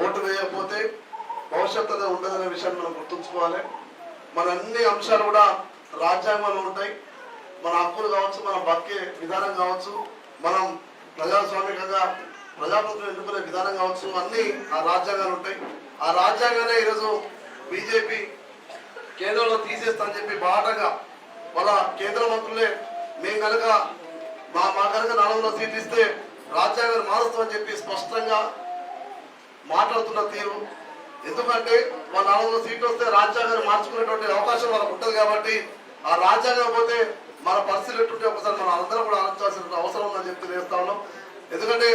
Vote వేయకపోతే భవిష్యత్తు అనేది ఉండదనే విషయాన్ని మనం గుర్తుంచుకోవాలి. మన అన్ని అంశాలు కూడా రాజ్యాంగంలో ఉంటాయి. మన హక్కులు కావచ్చు, మన బతికే విధానం కావచ్చు, మనం ప్రజాస్వామికంగా ప్రజాప్రతినిధులు ఎన్నుకునే విధానం కావచ్చు, అన్నీ ఆ రాజ్యాంగాలు ఉంటాయి. ఆ రాజ్యాంగానే ఈరోజు బీజేపీ కేంద్రంలో తీసేస్తా చెప్పి బాటగా వాళ్ళ కేంద్ర మంత్రులే మేము కనుక మా కనుక 400 సీట్లు ఇస్తే రాజ్యాంగాన్ని మారుస్తామని చెప్పి స్పష్టంగా మాట్లాడుతున్న తీరు. ఎందుకంటే మా 400 సీట్లు వస్తే రాజ్యాంగాన్ని మార్చుకునేటువంటి అవకాశం వాళ్ళకు ఉంటుంది కాబట్టి ఆ రాజ్యాంగం పోతే మన పరిస్థితులు ఎట్టుంటే ఒకసారి మనం అందరం కూడా ఆలోచించాల్సిన అవసరం ఉందని చెప్పి నేస్తా ఉన్నాం. ఎందుకంటే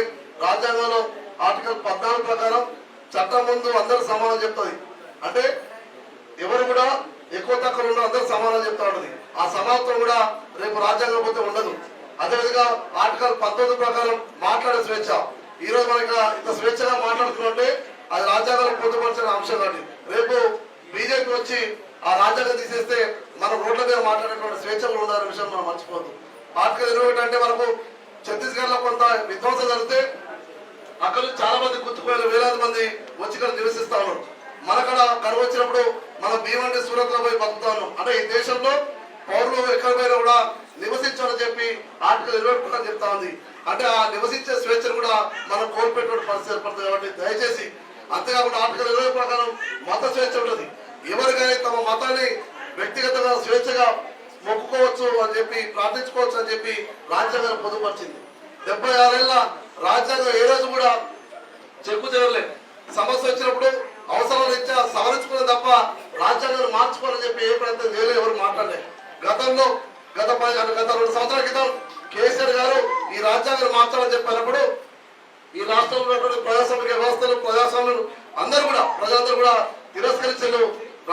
రాజ్యాంగంలో ఆర్టికల్ 14 ప్రకారం చట్టం ముందు అందరూ సమానం చెప్తుంది. అంటే ఎవరు కూడా ఎక్కువ తక్కువ ఉన్న అందరూ సమానం చెప్తా ఉంటుంది. ఆ సమానత్వం కూడా రేపు రాజ్యాంగం పోతే ఉండదు. అదేవిధంగా ఆర్టికల్ 19 ప్రకారం మాట్లాడే స్వేచ్ఛ. ఈ రోజు మనకి ఇంత స్వేచ్ఛగా మాట్లాడుతుంటే అది రాజ్యాంగంలో పొందుపరిచిన అంశం కాదు. రేపు బీజేపీ వచ్చి ఆ రాజ్యాంగం తీసేస్తే మనం రోడ్ల మీద మాట్లాడేటువంటి స్వేచ్ఛ కూడా ఉండాలనే విషయం మనం మర్చిపోద్దు. ఆర్టికల్ 21 అంటే మనకు ఛత్తీస్గఢ్ లో కొంత విధ్వంసం జరిగితే అక్కడ చాలా మంది గుర్తుపోయిన వేలాది మంది వచ్చి ఇక్కడ నివసిస్తా ఉన్నారు. మనకడ కరువు వచ్చినప్పుడు మనం భీమండి సూరత్ లో పోయి బతుకుతా ఉన్నాం. అంటే ఈ దేశంలో పౌరులు ఎక్కడ పోయినా కూడా నివసించాలని చెప్పి ఆర్టికల్ 21 చెప్తా ఉంది. అంటే ఆ నివసించే స్వేచ్ఛను కూడా మనం కోల్పోయేటువంటి పరిస్థితి ఏర్పడుతుంది. కాబట్టి దయచేసి అంతేకాకుండా ఆర్టికల్ 20 ప్రకారం మత స్వేచ్ఛ ఉంటుంది. ఎవరికైనా తమ మతాన్ని వ్యక్తిగతంగా స్వేచ్ఛగా మొక్కుకోవచ్చు అని చెప్పి ప్రార్థించుకోవచ్చు అని చెప్పి రాజ్యాంగం పొందుపరిచింది. 76 ఏళ్ళ రాజ్యాంగం ఏ రోజు కూడా చెక్కు చేరలేదు. సమస్య వచ్చినప్పుడు అవసరాలు ఇచ్చా సవరించుకునే తప్ప రాజ్యాంగాన్ని మార్చుకోవాలని చెప్పి ఏ ప్రయత్నం చేయలేదు, ఎవరు మాట్లాడలేదు. గతంలో గత 2 సంవత్సరాల క్రితం కేసీఆర్ గారు ఈ రాజ్యాంగాన్ని మార్చాలని చెప్పినప్పుడు ఈ రాష్ట్రంలో ఉన్నటువంటి ప్రజాస్వామిక వ్యవస్థలు ప్రజాస్వామ్యులు అందరూ కూడా ప్రజలందరూ కూడా తిరస్కరించారు.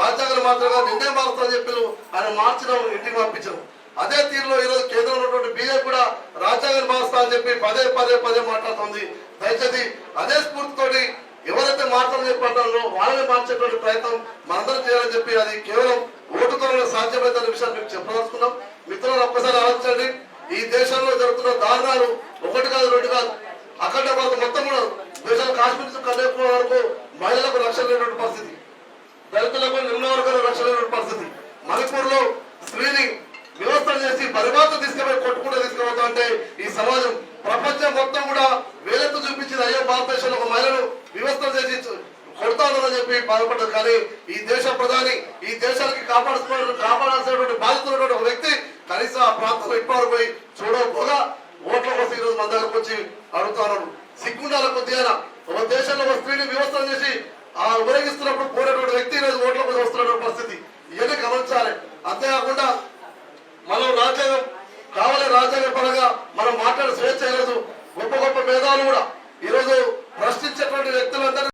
రాజ్యాంగాన్ని మాత్రమే నిర్ణయం మారుస్తామని చెప్పి ఆయన మార్చడం ఇంటికి పంపించారు. అదే తీరులో ఈరోజు కేంద్రంలో ఉన్నటువంటి బీజేపీ కూడా రాజ్యాంగాన్ని మారుస్తా అని చెప్పి పదే మాట్లాడుతుంది. దయచేసి అదే స్ఫూర్తితోటి ఎవరైతే మార్చాలని చెప్పారో వాళ్ళని మార్చేటువంటి ప్రయత్నం మనందరం చేయాలని చెప్పి అది కేవలం ఓటుతో సాధ్యమైతే విషయాన్ని మీకు చెప్పదలుచుకున్నాం. మిత్రులు ఒక్కసారి ఆలోచించండి. ఈ దేశంలో జరుగుతున్న దారుణాలు 1 కాదు 2 కాదు. అక్కడ వరకు మొత్తం కూడా దేశాలు కాశ్మీర్ నుంచి కన్యాకుమారి వరకు మహిళలకు రక్షణ లేనటువంటి పరిస్థితి, దళితులకు నిమ్న వర్గాలకు రక్షణ లేనటువంటి పరిస్థితి. మణిపూర్ లో స్త్రీని వ్యవస్థ చేసి పరిమాణం తీసుకుపోయి తీసుకుపోతా అంటే ఈ సమాజం ప్రపంచం మొత్తం కూడా వేలెత్తు చూపించింది. అయ్యో భారతదేశంలో ఒక మహిళను వ్యవస్థ చేసి కొడతానని చెప్పి బాధపడ్డారు. కానీ ఈ దేశ ప్రధాని ఈ దేశానికి కాపాడాల్సినటువంటి బాధ్యత ఉన్నటువంటి ఒక వ్యక్తి కనీసం ఆ ప్రాంతంలో ఇప్పటి పోయి చూడకపోగా ఓట్ల కోసం ఈరోజు మన దగ్గరకు వచ్చి అడుగుతాను. సిగ్గుండాల కొద్దిగా ఒక దేశంలో ఒక స్త్రీని వ్యవస్థ చేసి ఆ ఉపయోగిస్తున్నప్పుడు పోయినటువంటి వ్యక్తి ఈరోజు ఓట్ల కోసం వస్తున్నటువంటి పరిస్థితి ఇవన్నీ గమనించాలి. అంతేకాకుండా మనం రాజ్యాంగం కావాలి, రాజ్యాంగ పరంగా మనం మాట్లాడే స్వేచ్ఛ ఈరోజు గొప్ప మేధావులు కూడా ఈరోజు ప్రశ్నించేటువంటి వ్యక్తులందరూ